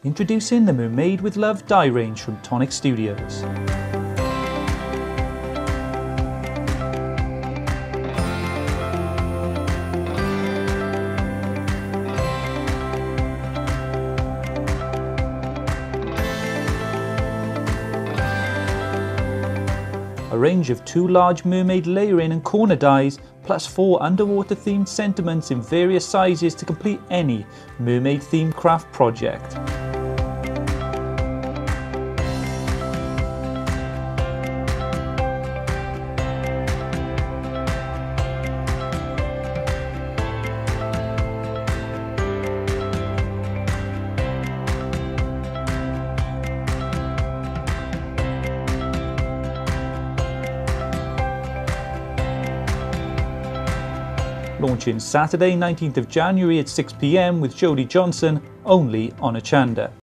Introducing the Mermaid with Love dye range from Tonic Studios. A range of 2 large mermaid layering and corner dies, plus 4 underwater themed sentiments in various sizes to complete any mermaid themed craft project. Launching Saturday 19th of January at 6 PM with Jodie Johnson, only on Hochanda.